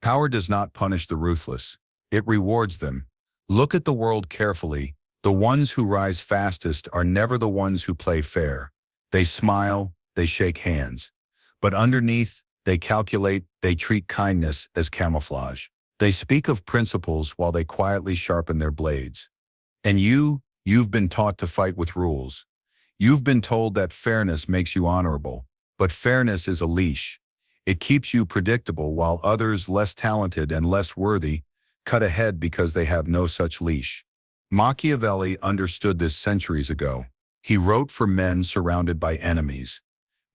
Power does not punish the ruthless. It rewards them. Look at the world carefully. The ones who rise fastest are never the ones who play fair. They smile, they shake hands. But underneath, they calculate, they treat kindness as camouflage. They speak of principles while they quietly sharpen their blades. And you've been taught to fight with rules. You've been told that fairness makes you honorable, but fairness is a leash. It keeps you predictable while others, less talented and less worthy, cut ahead because they have no such leash. Machiavelli understood this centuries ago. He wrote for men surrounded by enemies,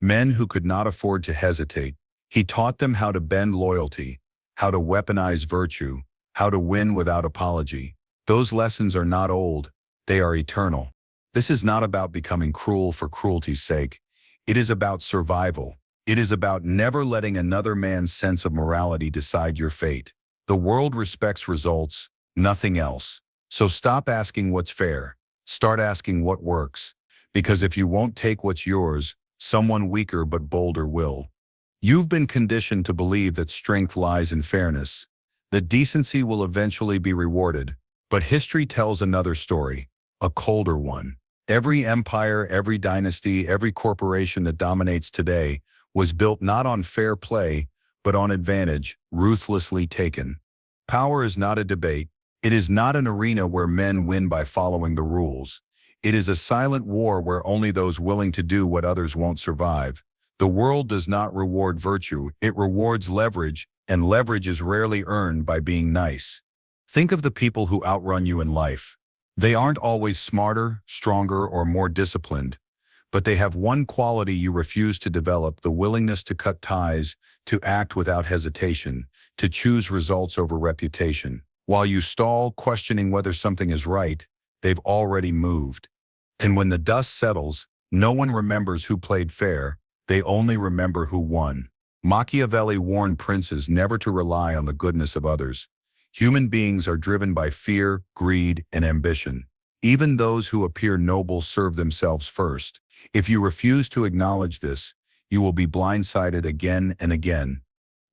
men who could not afford to hesitate. He taught them how to bend loyalty, how to weaponize virtue, how to win without apology. Those lessons are not old, they are eternal. This is not about becoming cruel for cruelty's sake. It is about survival. It is about never letting another man's sense of morality decide your fate. The world respects results, nothing else. So stop asking what's fair. Start asking what works. Because if you won't take what's yours, someone weaker but bolder will. You've been conditioned to believe that strength lies in fairness, that decency will eventually be rewarded. But history tells another story, a colder one. Every empire, every dynasty, every corporation that dominates today was built not on fair play, but on advantage, ruthlessly taken. Power is not a debate. It is not an arena where men win by following the rules. It is a silent war where only those willing to do what others won't survive. The world does not reward virtue, it rewards leverage, and leverage is rarely earned by being nice. Think of the people who outrun you in life. They aren't always smarter, stronger, or more disciplined, but they have one quality you refuse to develop: the willingness to cut ties, to act without hesitation, to choose results over reputation. While you stall, questioning whether something is right, they've already moved. And when the dust settles, no one remembers who played fair, they only remember who won. Machiavelli warned princes never to rely on the goodness of others. Human beings are driven by fear, greed, and ambition. Even those who appear noble serve themselves first. If you refuse to acknowledge this, you will be blindsided again and again.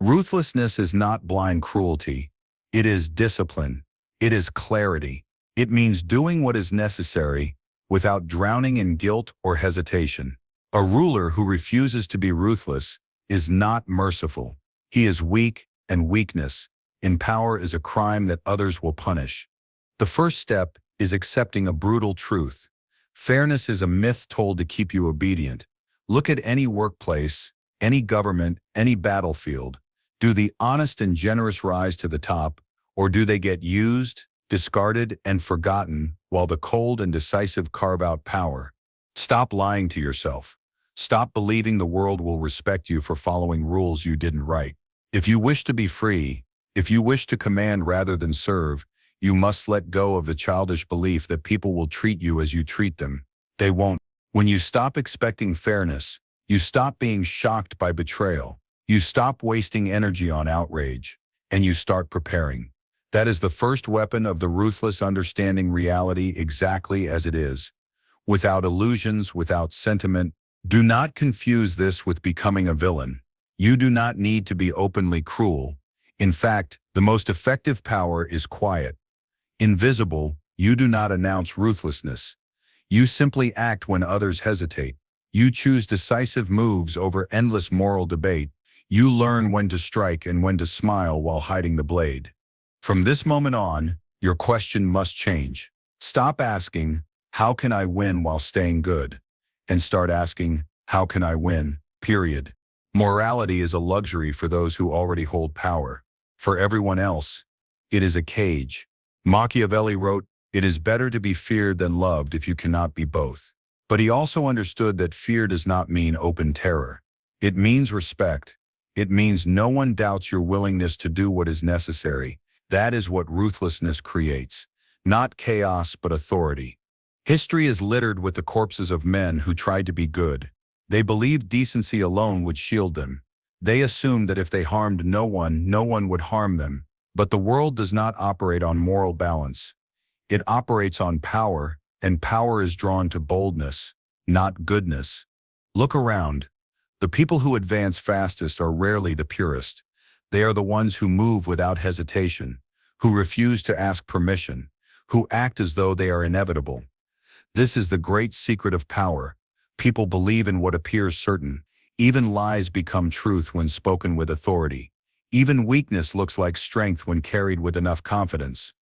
Ruthlessness is not blind cruelty. It is discipline. It is clarity. It means doing what is necessary without drowning in guilt or hesitation. A ruler who refuses to be ruthless is not merciful. He is weak, and weakness in power is a crime that others will punish. The first step is accepting a brutal truth. Fairness is a myth told to keep you obedient. Look at any workplace, any government, any battlefield. Do the honest and generous rise to the top, or do they get used, discarded, and forgotten while the cold and decisive carve out power? Stop lying to yourself. Stop believing the world will respect you for following rules you didn't write. If you wish to be free, if you wish to command rather than serve, you must let go of the childish belief that people will treat you as you treat them. They won't. When you stop expecting fairness, you stop being shocked by betrayal. You stop wasting energy on outrage, and you start preparing. That is the first weapon of the ruthless: understanding reality exactly as it is, without illusions, without sentiment. Do not confuse this with becoming a villain. You do not need to be openly cruel. In fact, the most effective power is quiet. Invisible, you do not announce ruthlessness. You simply act when others hesitate. You choose decisive moves over endless moral debate. You learn when to strike and when to smile while hiding the blade. From this moment on, your question must change. Stop asking, "How can I win?" while staying good, and start asking, "How can I win?" period. Morality is a luxury for those who already hold power. For everyone else, it is a cage. Machiavelli wrote, "It is better to be feared than loved if you cannot be both." But he also understood that fear does not mean open terror. It means respect. It means no one doubts your willingness to do what is necessary. That is what ruthlessness creates. Not chaos, but authority. History is littered with the corpses of men who tried to be good. They believed decency alone would shield them. They assumed that if they harmed no one would harm them. But the world does not operate on moral balance. It operates on power, and power is drawn to boldness, not goodness. Look around. The people who advance fastest are rarely the purest. They are the ones who move without hesitation, who refuse to ask permission, who act as though they are inevitable. This is the great secret of power. People believe in what appears certain. Even lies become truth when spoken with authority. Even weakness looks like strength when carried with enough confidence.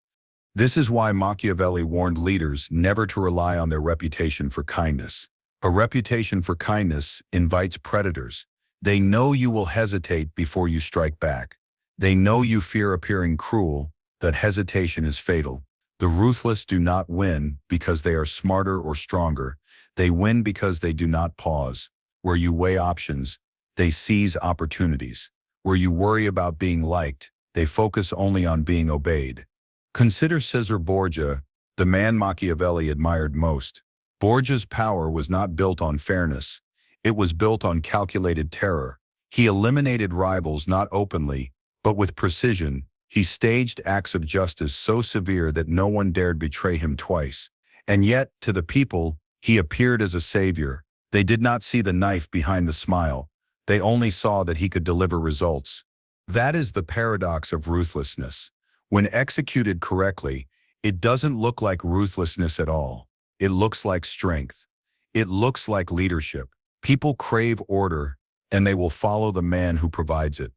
This is why Machiavelli warned leaders never to rely on their reputation for kindness. A reputation for kindness invites predators. They know you will hesitate before you strike back. They know you fear appearing cruel, that hesitation is fatal. The ruthless do not win because they are smarter or stronger. They win because they do not pause. Where you weigh options, they seize opportunities. Where you worry about being liked, they focus only on being obeyed. Consider Caesar Borgia, the man Machiavelli admired most. Borgia's power was not built on fairness. It was built on calculated terror. He eliminated rivals not openly, but with precision. He staged acts of justice so severe that no one dared betray him twice. And yet, to the people, he appeared as a savior. They did not see the knife behind the smile. They only saw that he could deliver results. That is the paradox of ruthlessness. When executed correctly, it doesn't look like ruthlessness at all. It looks like strength. It looks like leadership. People crave order, and they will follow the man who provides it,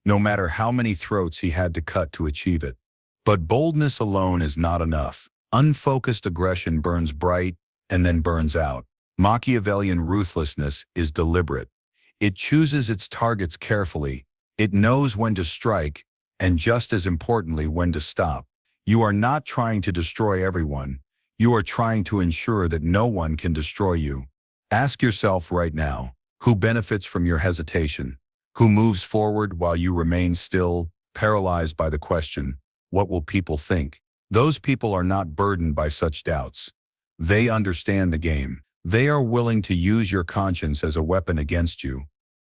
no matter how many throats he had to cut to achieve it. But boldness alone is not enough. Unfocused aggression burns bright and then burns out. Machiavellian ruthlessness is deliberate. It chooses its targets carefully. It knows when to strike, and just as importantly, when to stop. You are not trying to destroy everyone. You are trying to ensure that no one can destroy you. Ask yourself right now, who benefits from your hesitation? Who moves forward while you remain still, paralyzed by the question, what will people think? Those people are not burdened by such doubts. They understand the game. They are willing to use your conscience as a weapon against you.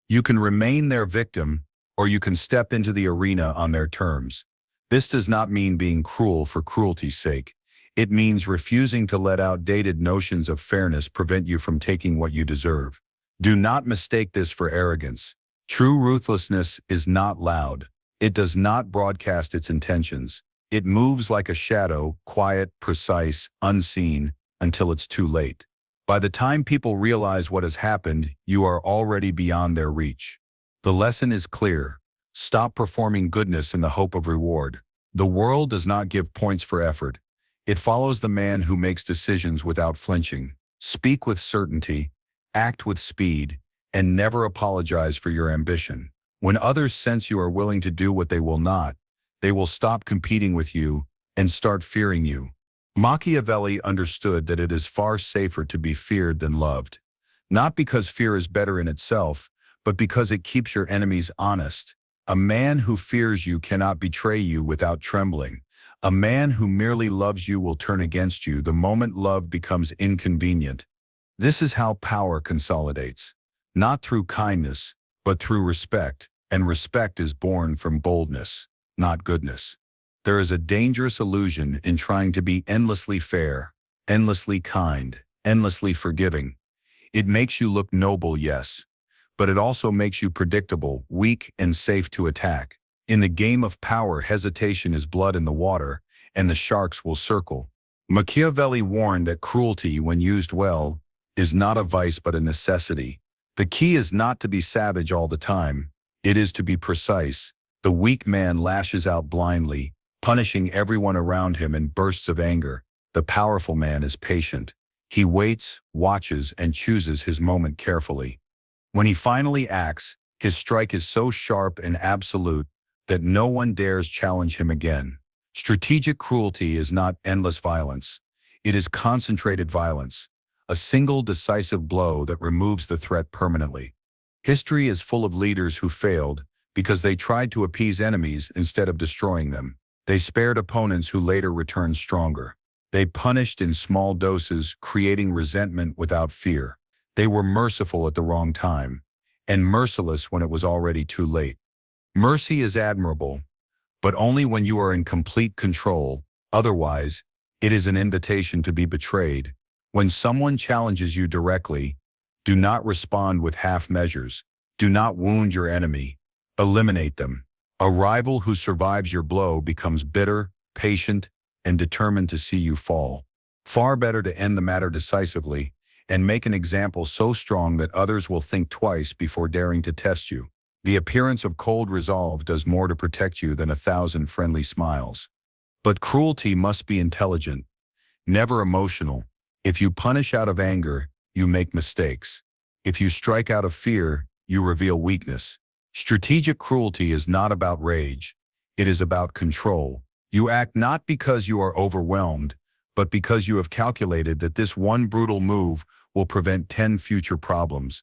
You can remain their victim, or you can step into the arena on their terms. This does not mean being cruel for cruelty's sake. It means refusing to let outdated notions of fairness prevent you from taking what you deserve. Do not mistake this for arrogance. True ruthlessness is not loud. It does not broadcast its intentions. It moves like a shadow, quiet, precise, unseen, until it's too late. By the time people realize what has happened, you are already beyond their reach. The lesson is clear. Stop performing goodness in the hope of reward. The world does not give points for effort. It follows the man who makes decisions without flinching. Speak with certainty, act with speed, and never apologize for your ambition. When others sense you are willing to do what they will not, they will stop competing with you and start fearing you. Machiavelli understood that it is far safer to be feared than loved. Not because fear is better in itself, but because it keeps your enemies honest. A man who fears you cannot betray you without trembling. A man who merely loves you will turn against you the moment love becomes inconvenient. This is how power consolidates. Not through kindness, but through respect, and respect is born from boldness, not goodness. There is a dangerous illusion in trying to be endlessly fair, endlessly kind, endlessly forgiving. It makes you look noble, yes, but it also makes you predictable, weak, and safe to attack. In the game of power, hesitation is blood in the water, and the sharks will circle. Machiavelli warned that cruelty, when used well, is not a vice but a necessity. The key is not to be savage all the time. It is to be precise. The weak man lashes out blindly, punishing everyone around him in bursts of anger. The powerful man is patient. He waits, watches, and chooses his moment carefully. When he finally acts, his strike is so sharp and absolute that no one dares challenge him again. Strategic cruelty is not endless violence. It is concentrated violence, a single decisive blow that removes the threat permanently. History is full of leaders who failed because they tried to appease enemies instead of destroying them. They spared opponents who later returned stronger. They punished in small doses, creating resentment without fear. They were merciful at the wrong time, and merciless when it was already too late. Mercy is admirable, but only when you are in complete control. Otherwise, it is an invitation to be betrayed. When someone challenges you directly, do not respond with half measures. Do not wound your enemy. Eliminate them. A rival who survives your blow becomes bitter, patient, and determined to see you fall. Far better to end the matter decisively and make an example so strong that others will think twice before daring to test you. The appearance of cold resolve does more to protect you than 1,000 friendly smiles. But cruelty must be intelligent, never emotional. If you punish out of anger, you make mistakes. If you strike out of fear, you reveal weakness. Strategic cruelty is not about rage. It is about control. You act not because you are overwhelmed, but because you have calculated that this one brutal move will prevent 10 future problems.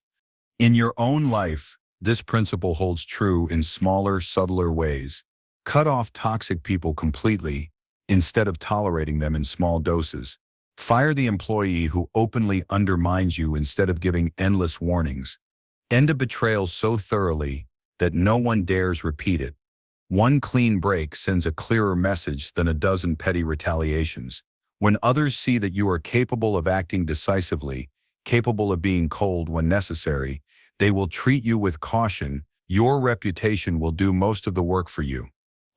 In your own life, this principle holds true in smaller, subtler ways. Cut off toxic people completely, instead of tolerating them in small doses. Fire the employee who openly undermines you instead of giving endless warnings. End a betrayal so thoroughly that no one dares repeat it. One clean break sends a clearer message than a dozen petty retaliations. When others see that you are capable of acting decisively, capable of being cold when necessary, they will treat you with caution. Your reputation will do most of the work for you.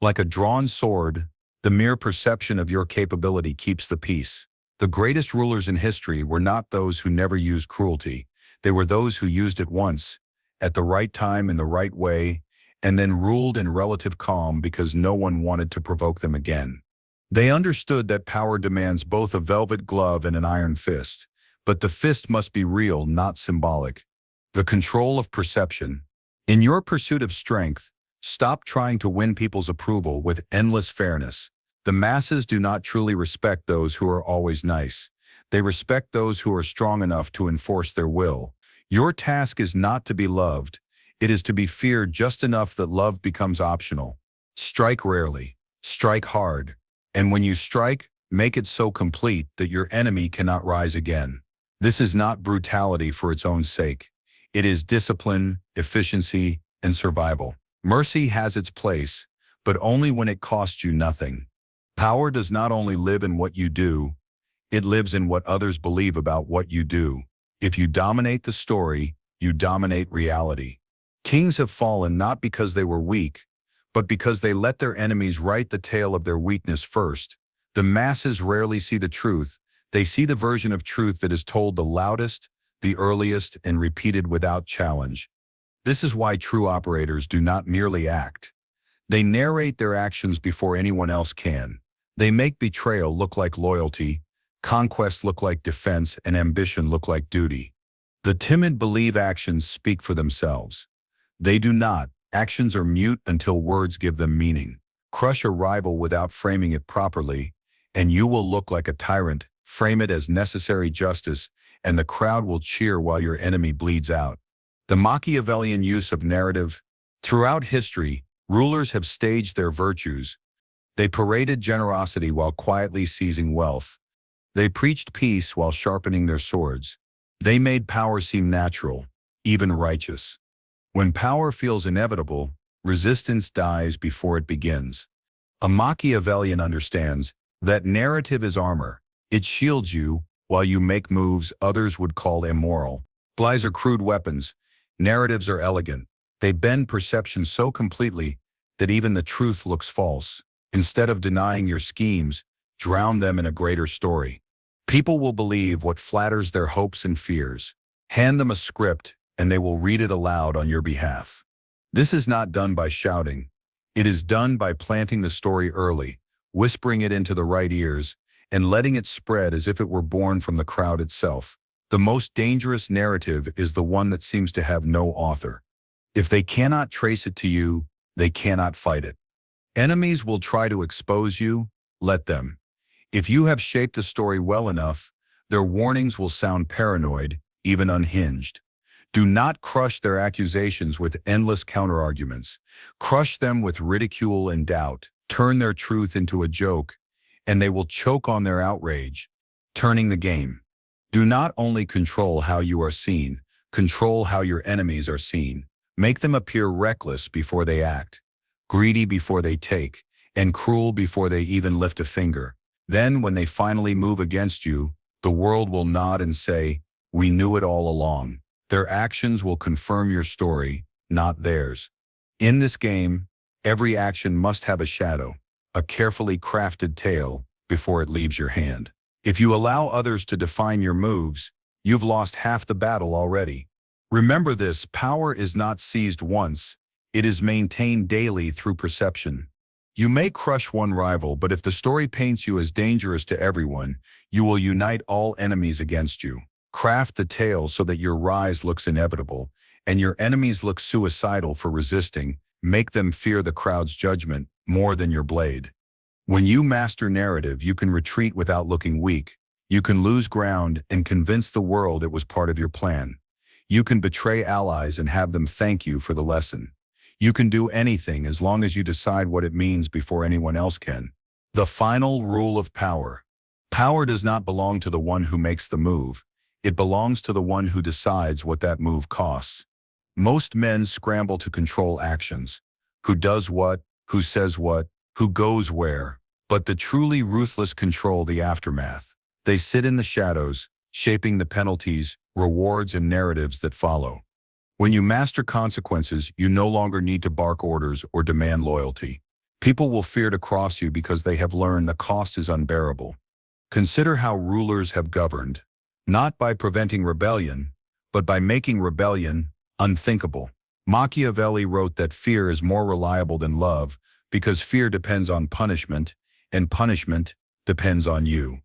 Like a drawn sword, the mere perception of your capability keeps the peace. The greatest rulers in history were not those who never used cruelty. They were those who used it once, at the right time in the right way, and then ruled in relative calm because no one wanted to provoke them again. They understood that power demands both a velvet glove and an iron fist, but the fist must be real, not symbolic. The control of perception. In your pursuit of strength, stop trying to win people's approval with endless fairness. The masses do not truly respect those who are always nice. They respect those who are strong enough to enforce their will. Your task is not to be loved. It is to be feared just enough that love becomes optional. Strike rarely. Strike hard. And when you strike, make it so complete that your enemy cannot rise again. This is not brutality for its own sake. It is discipline, efficiency, and survival. Mercy has its place, but only when it costs you nothing. Power does not only live in what you do, it lives in what others believe about what you do. If you dominate the story, you dominate reality. Kings have fallen not because they were weak, but because they let their enemies write the tale of their weakness first. The masses rarely see the truth. They see the version of truth that is told the loudest, the earliest, and repeated without challenge. This is why true operators do not merely act. They narrate their actions before anyone else can. They make betrayal look like loyalty, conquest look like defense, and ambition look like duty. The timid believe actions speak for themselves. They do not. Actions are mute until words give them meaning. Crush a rival without framing it properly, and you will look like a tyrant. Frame it as necessary justice, and the crowd will cheer while your enemy bleeds out. The Machiavellian use of narrative. Throughout history, rulers have staged their virtues. They paraded generosity while quietly seizing wealth. They preached peace while sharpening their swords. They made power seem natural, even righteous. When power feels inevitable, resistance dies before it begins. A Machiavellian understands that narrative is armor. It shields you while you make moves others would call immoral. Lies are crude weapons. Narratives are elegant. They bend perception so completely that even the truth looks false. Instead of denying your schemes, drown them in a greater story. People will believe what flatters their hopes and fears. Hand them a script, and they will read it aloud on your behalf. This is not done by shouting. It is done by planting the story early, whispering it into the right ears, and letting it spread as if it were born from the crowd itself. The most dangerous narrative is the one that seems to have no author. If they cannot trace it to you, they cannot fight it. Enemies will try to expose you. Let them. If you have shaped a story well enough, their warnings will sound paranoid, even unhinged. Do not crush their accusations with endless counterarguments. Crush them with ridicule and doubt. Turn their truth into a joke, and they will choke on their outrage, turning the game. Do not only control how you are seen, control how your enemies are seen. Make them appear reckless before they act, greedy before they take, and cruel before they even lift a finger. Then, when they finally move against you, the world will nod and say, "We knew it all along." Their actions will confirm your story, not theirs. In this game, Every action must have a shadow, a carefully crafted tale, before it leaves your hand. If you allow others to define your moves, you've lost half the battle already. Remember this: power is not seized once, it is maintained daily through perception. You may crush one rival, but if the story paints you as dangerous to everyone, you will unite all enemies against you. Craft the tale so that your rise looks inevitable, and your enemies look suicidal for resisting. Make them fear the crowd's judgment more than your blade. When you master narrative, you can retreat without looking weak. You can lose ground and convince the world it was part of your plan. You can betray allies and have them thank you for the lesson. You can do anything as long as you decide what it means before anyone else can. The final rule of power. Power does not belong to the one who makes the move. It belongs to the one who decides what that move costs. Most men scramble to control actions. Who does what, who says what, who goes where. But the truly ruthless control the aftermath. They sit in the shadows, shaping the penalties, rewards, and narratives that follow. When you master consequences, you no longer need to bark orders or demand loyalty. People will fear to cross you because they have learned the cost is unbearable. Consider how rulers have governed, not by preventing rebellion, but by making rebellion unthinkable. Machiavelli wrote that fear is more reliable than love because fear depends on punishment, and punishment depends on you.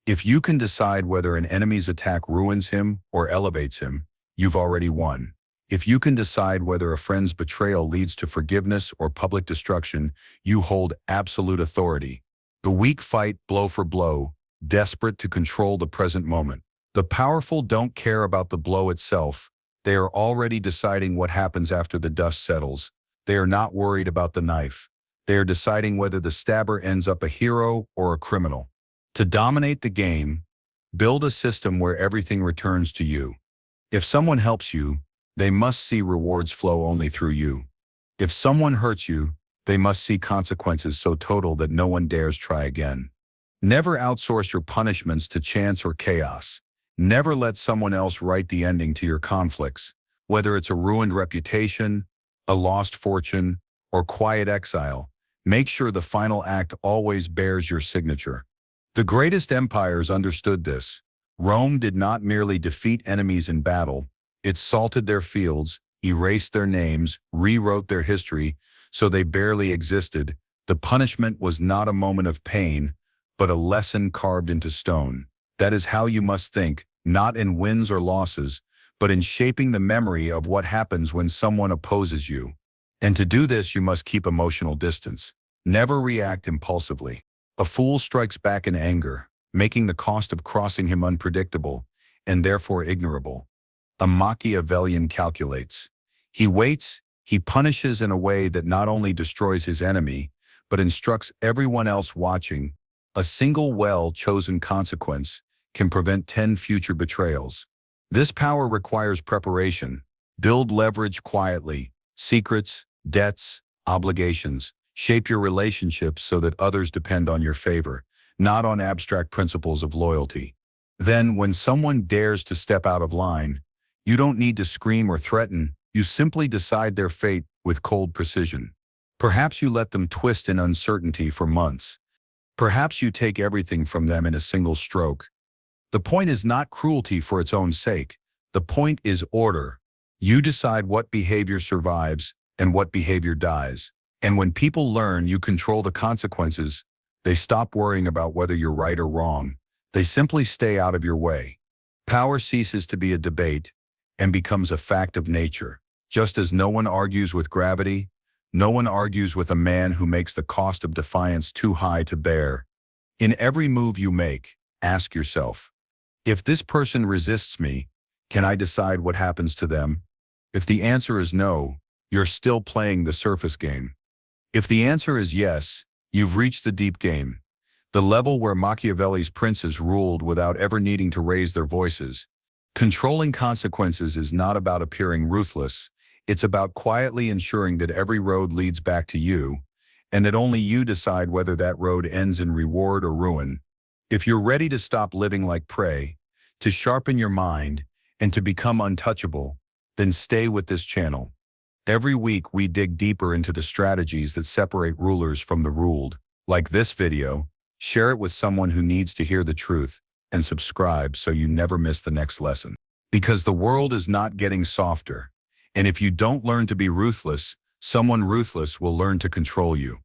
If you can decide whether an enemy's attack ruins him or elevates him, you've already won. If you can decide whether a friend's betrayal leads to forgiveness or public destruction, you hold absolute authority. The weak fight blow for blow, desperate to control the present moment. The powerful don't care about the blow itself. They are already deciding what happens after the dust settles. They are not worried about the knife. They are deciding whether the stabber ends up a hero or a criminal. To dominate the game, build a system where everything returns to you. If someone helps you, they must see rewards flow only through you. If someone hurts you, they must see consequences so total that no one dares try again. Never outsource your punishments to chance or chaos. Never let someone else write the ending to your conflicts. Whether it's a ruined reputation, a lost fortune, or quiet exile, make sure the final act always bears your signature. The greatest empires understood this. Rome did not merely defeat enemies in battle, it salted their fields, erased their names, rewrote their history, so they barely existed. The punishment was not a moment of pain, but a lesson carved into stone. That is how you must think, not in wins or losses, but in shaping the memory of what happens when someone opposes you. And to do this, you must keep emotional distance. Never react impulsively. A fool strikes back in anger, making the cost of crossing him unpredictable, and therefore ignorable. A Machiavellian calculates. He waits, he punishes in a way that not only destroys his enemy, but instructs everyone else watching. A single well-chosen consequence can prevent 10 future betrayals. This power requires preparation. Build leverage quietly, secrets, debts, obligations. Shape your relationships so that others depend on your favor, not on abstract principles of loyalty. Then, when someone dares to step out of line, you don't need to scream or threaten, you simply decide their fate with cold precision. Perhaps you let them twist in uncertainty for months. Perhaps you take everything from them in a single stroke. The point is not cruelty for its own sake. The point is order. You decide what behavior survives and what behavior dies. And when people learn you control the consequences, they stop worrying about whether you're right or wrong. They simply stay out of your way. Power ceases to be a debate and becomes a fact of nature. Just as no one argues with gravity, no one argues with a man who makes the cost of defiance too high to bear. In every move you make, ask yourself, if this person resists me, can I decide what happens to them? If the answer is no, you're still playing the surface game. If the answer is yes, you've reached the deep game, the level where Machiavelli's princes ruled without ever needing to raise their voices. Controlling consequences is not about appearing ruthless, it's about quietly ensuring that every road leads back to you, and that only you decide whether that road ends in reward or ruin. If you're ready to stop living like prey, to sharpen your mind, and to become untouchable, then stay with this channel. Every week, we dig deeper into the strategies that separate rulers from the ruled. Like this video, share it with someone who needs to hear the truth, and subscribe so you never miss the next lesson. Because the world is not getting softer, and if you don't learn to be ruthless, someone ruthless will learn to control you.